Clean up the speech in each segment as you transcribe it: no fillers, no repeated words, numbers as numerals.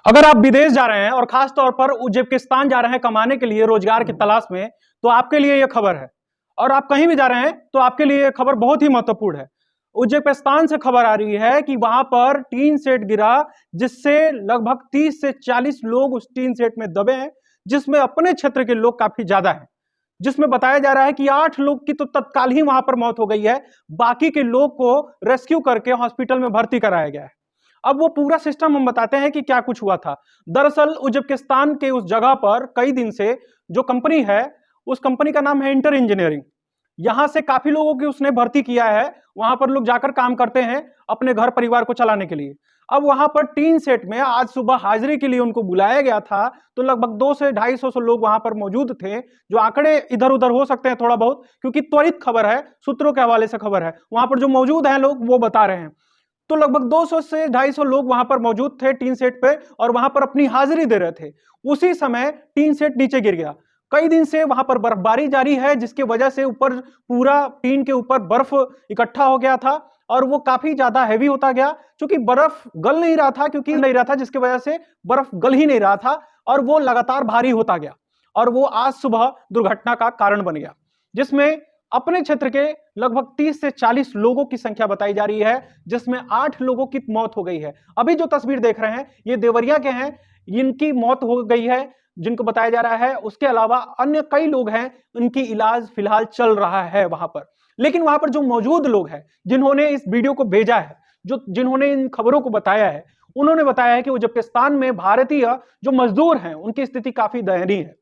अगर आप विदेश जा रहे हैं और खास तौर पर उज्बेकिस्तान जा रहे हैं कमाने के लिए रोजगार की तलाश में, तो आपके लिए यह खबर है। और आप कहीं भी जा रहे हैं तो आपके लिए यह खबर बहुत ही महत्वपूर्ण है। उज्बेकिस्तान से खबर आ रही है कि वहां पर टीन सेट गिरा, जिससे लगभग 30 से 40 लोग उस टीन सेट में दबे हैं, जिसमें अपने क्षेत्र के लोग काफी ज्यादा हैं। जिसमें बताया जा रहा है कि 8 लोग की तो तत्काल ही वहां पर मौत हो गई है, बाकी के लोग को रेस्क्यू करके हॉस्पिटल में भर्ती कराया गया है। अब वो पूरा सिस्टम हम बताते हैं कि क्या कुछ हुआ था। दरअसल उज्बेकिस्तान के उस जगह पर कई दिन से जो कंपनी है, उस कंपनी का नाम है इंटर इंजीनियरिंग। यहां से काफी लोगों की उसने भर्ती किया है। वहां पर लोग जाकर काम करते हैं अपने घर परिवार को चलाने के लिए। अब वहां पर टीन सेट में आज सुबह हाजिरी के लिए उनको बुलाया गया था, तो लगभग 200 से 250 लोग वहां पर मौजूद थे। जो आंकड़े इधर उधर हो सकते हैं थोड़ा बहुत, क्योंकि त्वरित खबर है, सूत्रों के हवाले से खबर है। वहां पर जो मौजूद हैं लोग वो बता रहे हैं। तो लगभग 200 से 250 लोग वहां पर मौजूद थे टीन सेट पे, और वहां पर अपनी हाजिरी दे रहे थे। उसी समय टीन सेट नीचे गिर गया। कई दिन से वहां पर बर्फबारी जारी है, जिसकी वजह से ऊपर पूरा टीन के ऊपर बर्फ इकट्ठा हो गया था और वो काफी ज्यादा हैवी होता गया। क्योंकि बर्फ गल नहीं रहा था, जिसकी वजह से बर्फ गल ही नहीं रहा था और वो लगातार भारी होता गया, और वो आज सुबह दुर्घटना का कारण बन गया, जिसमें अपने क्षेत्र के लगभग 30 से 40 लोगों की संख्या बताई जा रही है, जिसमें 8 लोगों की मौत हो गई है। अभी जो तस्वीर देख रहे हैं ये देवरिया के हैं, इनकी मौत हो गई है जिनको बताया जा रहा है। उसके अलावा अन्य कई लोग हैं, उनकी इलाज फिलहाल चल रहा है वहां पर। लेकिन वहां पर जो मौजूद लोग हैं, जिन्होंने इस वीडियो को भेजा है, जिन्होंने इन खबरों को बताया है, उन्होंने बताया है कि उज्बेकिस्तान में भारतीय जो मजदूर हैं उनकी स्थिति काफी दयनीय है।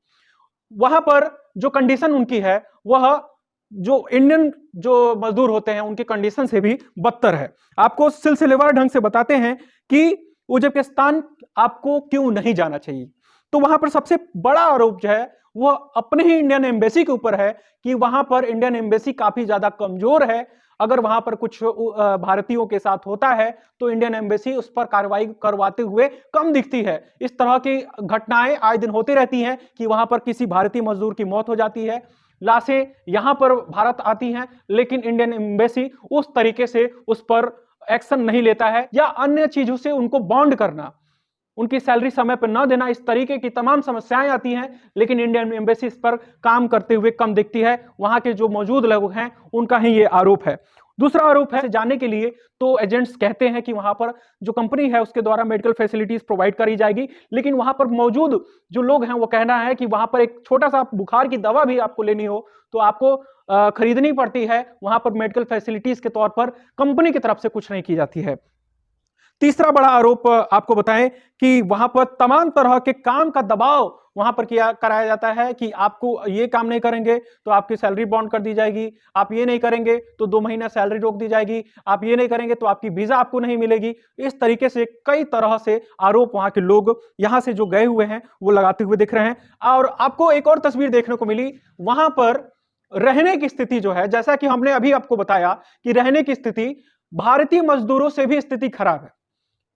वहां पर जो कंडीशन उनकी है वह जो इंडियन जो मजदूर होते हैं उनकी कंडीशन से भी बदतर है। आपको सिलसिलेवार ढंग से बताते हैं कि उज्बेकिस्तान आपको क्यों नहीं जाना चाहिए। तो वहां पर सबसे बड़ा आरोप जो है वह अपने ही इंडियन एम्बेसी के ऊपर है कि वहां पर इंडियन एम्बेसी काफी ज्यादा कमजोर है। अगर वहां पर कुछ भारतीयों के साथ होता है तो इंडियन एम्बेसी उस पर कार्रवाई करवाते हुए कम दिखती है। इस तरह की घटनाएं आए दिन होती रहती हैं कि वहां पर किसी भारतीय मजदूर की मौत हो जाती है, लाशें यहां पर भारत आती हैं, लेकिन इंडियन एम्बेसी उस तरीके से उस पर एक्शन नहीं लेता है, या अन्य चीजों से उनको बॉन्ड करना, उनकी सैलरी समय पर न देना, इस तरीके की तमाम समस्याएं आती हैं। लेकिन इंडियन एम्बेसी इस पर काम करते हुए कम दिखती है। वहां के जो मौजूद लोग हैं उनका ही ये आरोप है। दूसरा आरोप है जाने के लिए तो एजेंट्स कहते हैं कि वहां पर जो कंपनी है उसके द्वारा मेडिकल फैसिलिटीज प्रोवाइड करी जाएगी, लेकिन वहां पर मौजूद जो लोग हैं वो कहना है कि वहां पर एक छोटा सा बुखार की दवा भी आपको लेनी हो तो आपको खरीदनी पड़ती है। वहां पर मेडिकल फैसिलिटीज के तौर पर कंपनी की तरफ से कुछ नहीं की जाती है। तीसरा बड़ा आरोप आपको बताएं कि वहां पर तमाम तरह के काम का दबाव वहां पर कराया जाता है कि आपको ये काम नहीं करेंगे तो आपकी सैलरी बॉन्ड कर दी जाएगी, आप ये नहीं करेंगे तो 2 महीना सैलरी रोक दी जाएगी, आप ये नहीं करेंगे तो आपकी वीजा आपको नहीं मिलेगी। इस तरीके से कई तरह से आरोप वहां के लोग यहां से जो गए हुए हैं वो लगाते हुए दिख रहे हैं। और आपको एक और तस्वीर देखने को मिली, वहां पर रहने की स्थिति जो है, जैसा कि हमने अभी आपको बताया कि रहने की स्थिति भारतीय मजदूरों से भी स्थिति खराब है।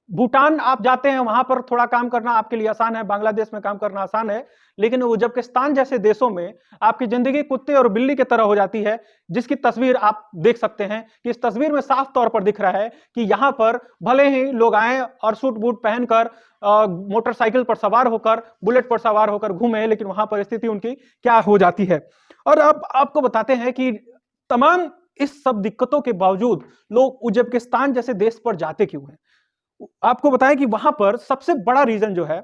भूटान आप जाते हैं, वहां पर थोड़ा काम करना आपके लिए आसान है, बांग्लादेश में काम करना आसान है, लेकिन उज्बेकिस्तान जैसे देशों में आपकी जिंदगी कुत्ते और बिल्ली की तरह हो जाती है, जिसकी तस्वीर आप देख सकते हैं कि इस तस्वीर में साफ तौर पर दिख रहा है कि यहां पर भले ही लोग आए और सूट बूट पहनकर मोटरसाइकिल पर सवार होकर, बुलेट पर सवार होकर घूमे, लेकिन वहां पर स्थिति उनकी क्या हो जाती है। और अब आपको बताते हैं कि तमाम इस सब दिक्कतों के बावजूद लोग उज्बेकिस्तान जैसे देश पर जाते क्यों हैं। आपको बताएं कि वहां पर सबसे बड़ा रीजन जो है,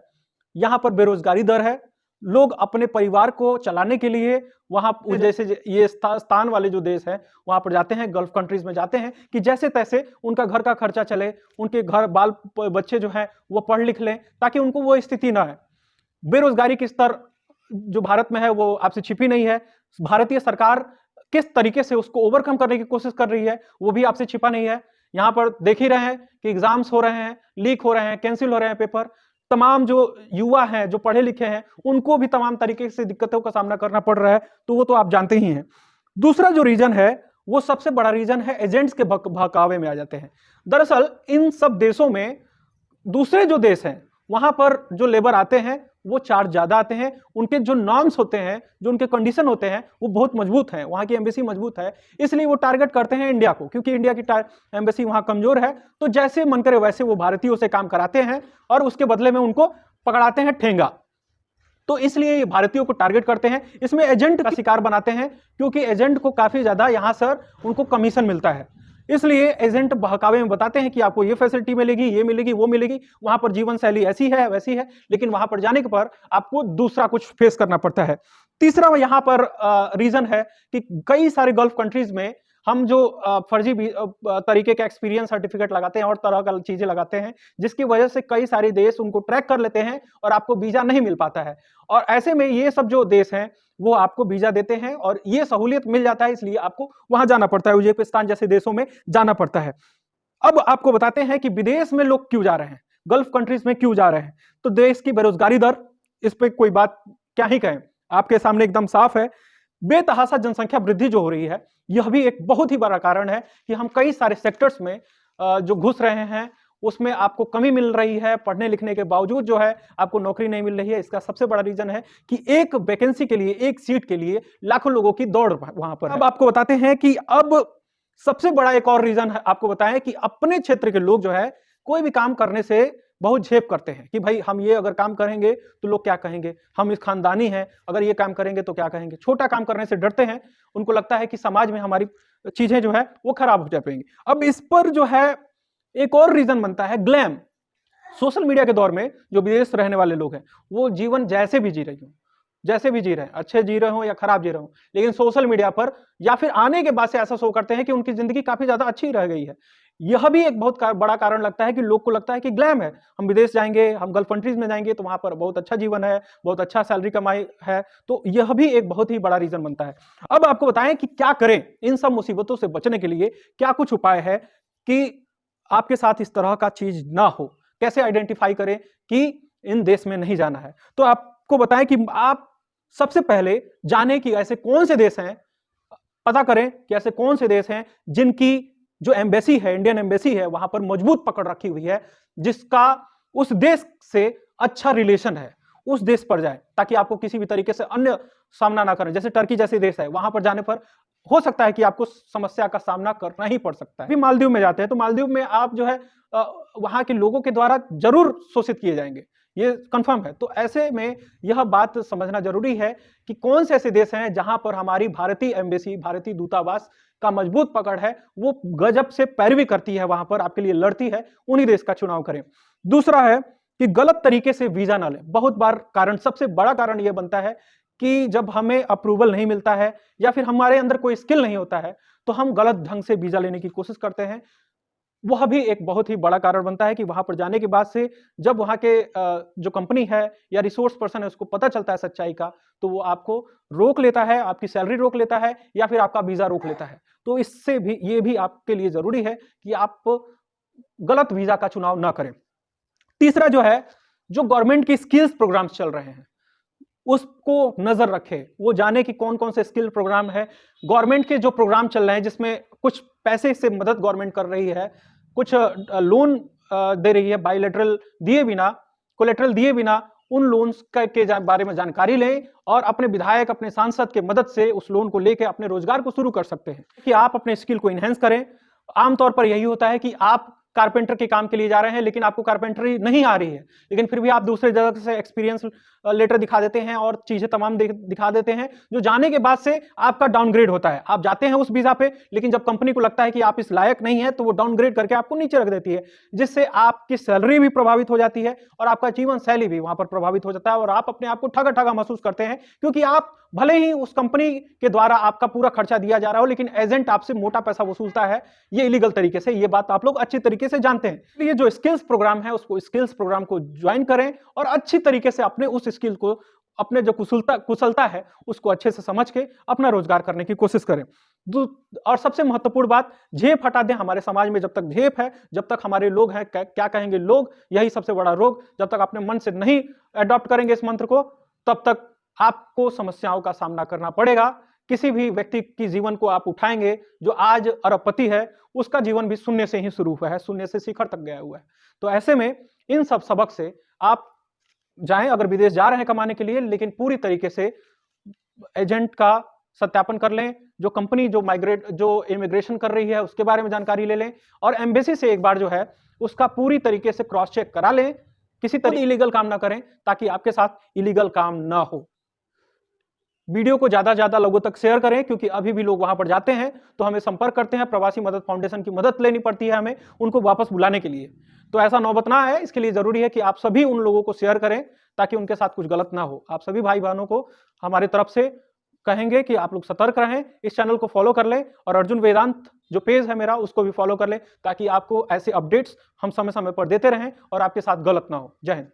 यहां पर बेरोजगारी दर है। लोग अपने परिवार को चलाने के लिए वहां जैसे ये स्थान वाले जो देश हैं वहां पर जाते हैं, गल्फ कंट्रीज में जाते हैं कि जैसे तैसे उनका घर का खर्चा चले, उनके घर बाल बच्चे जो हैं वो पढ़ लिख लें, ताकि उनको वो स्थिति ना है। बेरोजगारी की स्तर जो भारत में है वो आपसे छिपी नहीं है। भारतीय सरकार किस तरीके से उसको ओवरकम करने की कोशिश कर रही है वो भी आपसे छिपा नहीं है। यहां पर देख ही रहे हैं कि एग्जाम्स हो रहे हैं, लीक हो रहे हैं, कैंसिल हो रहे हैं पेपर। तमाम जो युवा हैं, जो पढ़े लिखे हैं, उनको भी तमाम तरीके से दिक्कतों का सामना करना पड़ रहा है, तो वो तो आप जानते ही हैं। दूसरा जो रीजन है वो सबसे बड़ा रीजन है, एजेंट्स के बहकावे में आ जाते हैं। दरअसल इन सब देशों में दूसरे जो देश हैं वहां पर जो लेबर आते हैं वो चार्ज ज्यादा आते हैं, उनके जो नॉर्म्स होते हैं, जो उनके कंडीशन होते हैं वो बहुत मजबूत हैं, वहां की एम्बेसी मजबूत है, इसलिए वो टारगेट करते हैं इंडिया को, क्योंकि इंडिया की एम्बेसी वहां कमजोर है। तो जैसे मन करे वैसे वो भारतीयों से काम कराते हैं और उसके बदले में उनको पकड़ाते हैं ठेंगा। तो इसलिए ये भारतीयों को टारगेट करते हैं, इसमें एजेंट का शिकार बनाते हैं, क्योंकि एजेंट को काफी ज्यादा यहां सर उनको कमीशन मिलता है, इसलिए एजेंट बहकावे में बताते हैं कि आपको ये फैसिलिटी मिलेगी, ये मिलेगी, वो मिलेगी, वहां पर जीवन शैली ऐसी है वैसी है, लेकिन वहां पर जाने के पर आपको दूसरा कुछ फेस करना पड़ता है। तीसरा यहां पर रीजन है कि कई सारे गल्फ कंट्रीज में हम जो फर्जी तरीके का एक्सपीरियंस सर्टिफिकेट लगाते हैं और तरह का चीजें लगाते हैं, जिसकी वजह से कई सारे देश उनको ट्रैक कर लेते हैं और आपको वीजा नहीं मिल पाता है। और ऐसे में ये सब जो देश हैं वो आपको वीजा देते हैं और ये सहूलियत मिल जाता है, इसलिए आपको वहां जाना पड़ता है, उज्बेकिस्तान जैसे देशों में जाना पड़ता है। अब आपको बताते हैं कि विदेश में लोग क्यों जा रहे हैं, गल्फ कंट्रीज में क्यों जा रहे हैं। तो देश की बेरोजगारी दर, इस पर कोई बात क्या ही कहें, आपके सामने एकदम साफ है। बेतहाशा जनसंख्या वृद्धि जो हो रही है, यह भी एक बहुत ही बड़ा कारण है कि हम कई सारे सेक्टर्स में जो घुस रहे हैं उसमें आपको कमी मिल रही है, पढ़ने लिखने के बावजूद जो है आपको नौकरी नहीं मिल रही है। इसका सबसे बड़ा रीजन है कि एक वैकेंसी के लिए, एक सीट के लिए लाखों लोगों की दौड़ वहां पर है। अब आपको बताते हैं कि अब सबसे बड़ा एक और रीजन है, आपको बताएं कि अपने क्षेत्र के लोग जो है कोई भी काम करने से बहुत झेप करते हैं कि भाई हम ये अगर काम करेंगे तो लोग क्या कहेंगे, हम इस खानदानी हैं, अगर ये काम करेंगे तो क्या कहेंगे। छोटा काम करने से डरते हैं, उनको लगता है कि समाज में हमारी चीजें जो है वो खराब हो जाएंगी। अब इस पर जो है एक और रीजन बनता है ग्लैम। सोशल मीडिया के दौर में जो विदेश रहने वाले लोग हैं वो जीवन जैसे भी जी रहे हो, जैसे भी जी रहे हैं, अच्छे जी रहे हो या खराब जी रहे हो, लेकिन सोशल मीडिया पर या फिर आने के बाद से ऐसा शो करते हैं कि उनकी जिंदगी काफी ज्यादा अच्छी रह गई है। यह भी एक बहुत बड़ा कारण लगता है कि लोग को लगता है कि ग्लैम है, हम विदेश जाएंगे, हम गल्फ कंट्रीज में जाएंगे तो वहां पर बहुत अच्छा जीवन है, बहुत अच्छा सैलरी कमाई है। तो यह भी एक बहुत ही बड़ा रीजन बनता है। अब आपको बताएं कि क्या करें इन सब मुसीबतों से बचने के लिए, क्या कुछ उपाय है कि आपके साथ इस तरह का चीज ना हो, कैसे आइडेंटिफाई करें कि इन देश में नहीं जाना है। तो आपको बताएं कि आप सबसे पहले जाने कि ऐसे कौन से देश हैं, पता करें कि ऐसे कौन से देश हैं जिनकी जो एम्बेसी है, इंडियन एम्बेसी है, वहां पर मजबूत पकड़ रखी हुई है, जिसका उस देश से अच्छा रिलेशन है, उस देश पर जाए ताकि आपको किसी भी तरीके से अन्य सामना ना करें। जैसे टर्की जैसे देश है, वहां पर जाने पर हो सकता है कि आपको समस्या का सामना करना ही पड़ सकता है। भी मालदीव में जाते हैं तो मालदीव में आप जो है वहां के लोगों के द्वारा जरूर शोषित किए जाएंगे, ये कंफर्म है। तो ऐसे में यह बात समझना जरूरी है कि कौन से ऐसे देश हैं जहां पर हमारी भारतीय एम्बेसी, भारतीय दूतावास का मजबूत पकड़ है, वो गजब से पैरवी करती है, वहां पर आपके लिए लड़ती है, उन्हीं देश का चुनाव करें। दूसरा है कि गलत तरीके से वीजा ना लें। बहुत बार कारण, सबसे बड़ा कारण यह बनता है कि जब हमें अप्रूवल नहीं मिलता है या फिर हमारे अंदर कोई स्किल नहीं होता है तो हम गलत ढंग से वीजा लेने की कोशिश करते हैं। वह भी एक बहुत ही बड़ा कारण बनता है कि वहां पर जाने के बाद से जब वहां के जो कंपनी है या रिसोर्स पर्सन है उसको पता चलता है सच्चाई का, तो वो आपको रोक लेता है, आपकी सैलरी रोक लेता है या फिर आपका वीजा रोक लेता है। तो इससे भी, ये भी आपके लिए जरूरी है कि आप गलत वीजा का चुनाव ना करें। तीसरा जो है, जो गवर्नमेंट की स्किल्स प्रोग्राम्स चल रहे हैं उसको नजर रखे, वो जाने कि कौन कौन से स्किल प्रोग्राम है। गवर्नमेंट के जो प्रोग्राम चल रहे हैं जिसमें कुछ पैसे से मदद गवर्नमेंट कर रही है, कुछ लोन दे रही है बायलैटरल दिए बिना, कोलेटरल दिए बिना, उन लोन्स के बारे में जानकारी लें और अपने विधायक, अपने सांसद के मदद से उस लोन को लेकर अपने रोजगार को शुरू कर सकते हैं कि आप अपने स्किल को इनहेंस करें। आमतौर पर यही होता है कि आप कारपेंटर के काम के लिए जा रहे हैं लेकिन आपको कारपेंटरी नहीं आ रही है, लेकिन फिर भी आप दूसरे जगह से एक्सपीरियंस लेटर दिखा देते हैं और चीजें तमाम दिखा देते हैं, जो जाने के बाद से आपका डाउनग्रेड होता है। आप जाते हैं उस वीजा पे, लेकिन जब कंपनी को लगता है कि आप इस लायक नहीं है तो वो डाउनग्रेड करके आपको नीचे रख देती है, जिससे आपकी सैलरी भी प्रभावित हो जाती है और आपका जीवन शैली भी वहां पर प्रभावित हो जाता है और आप अपने आप को ठगा ठगा महसूस करते हैं, क्योंकि आप भले ही उस कंपनी के द्वारा आपका पूरा खर्चा दिया जा रहा हो लेकिन एजेंट आपसे मोटा पैसा वसूलता है, ये इलीगल तरीके से। ये बात आप लोग अच्छी तरीके से जानते हैं। इसलिए जो स्किल्स प्रोग्राम है उसको, स्किल्स प्रोग्राम को ज्वाइन करें और अच्छी तरीके से अपने उस स्किल को, अपने जो कुशलता है उसको अच्छे से समझ के अपना रोजगार करने की कोशिश करें। और सबसे महत्वपूर्ण बात, झेप हटा दें। हमारे समाज में जब तक झेप है, जब तक हमारे लोग हैं, क्या कहेंगे लोग, यही सबसे बड़ा रोग, जब तक अपने मन से नहीं अडॉप्ट करेंगे इस मंत्र को, तब तक आपको समस्याओं का सामना करना पड़ेगा। किसी भी व्यक्ति की जीवन को आप उठाएंगे जो आज अरबपति है, उसका जीवन भी शून्य से ही शुरू हुआ है, शून्य से शिखर तक गया हुआ है। तो ऐसे में इन सब सबक से आप जाएं, अगर विदेश जा रहे हैं कमाने के लिए, लेकिन पूरी तरीके से एजेंट का सत्यापन कर लें, जो कंपनी जो इमिग्रेशन कर रही है उसके बारे में जानकारी ले लें, और एम्बेसी से एक बार जो है उसका पूरी तरीके से क्रॉस चेक करा लें, किसी तरह इलीगल काम ना करें ताकि आपके साथ इलीगल काम ना हो। वीडियो को ज्यादा से ज्यादा लोगों तक शेयर करें, क्योंकि अभी भी लोग वहां पर जाते हैं तो हमें संपर्क करते हैं, प्रवासी मदद फाउंडेशन की मदद लेनी पड़ती है हमें उनको वापस बुलाने के लिए। तो ऐसा नौबत ना आए, इसके लिए जरूरी है कि आप सभी उन लोगों को शेयर करें ताकि उनके साथ कुछ गलत ना हो। आप सभी भाई बहनों को हमारी तरफ से कहेंगे कि आप लोग सतर्क रहें, इस चैनल को फॉलो कर लें, और अर्जुन वेदांत जो पेज है मेरा उसको भी फॉलो कर लें, ताकि आपको ऐसे अपडेट्स हम समय समय पर देते रहें और आपके साथ गलत ना हो। जय हिंद।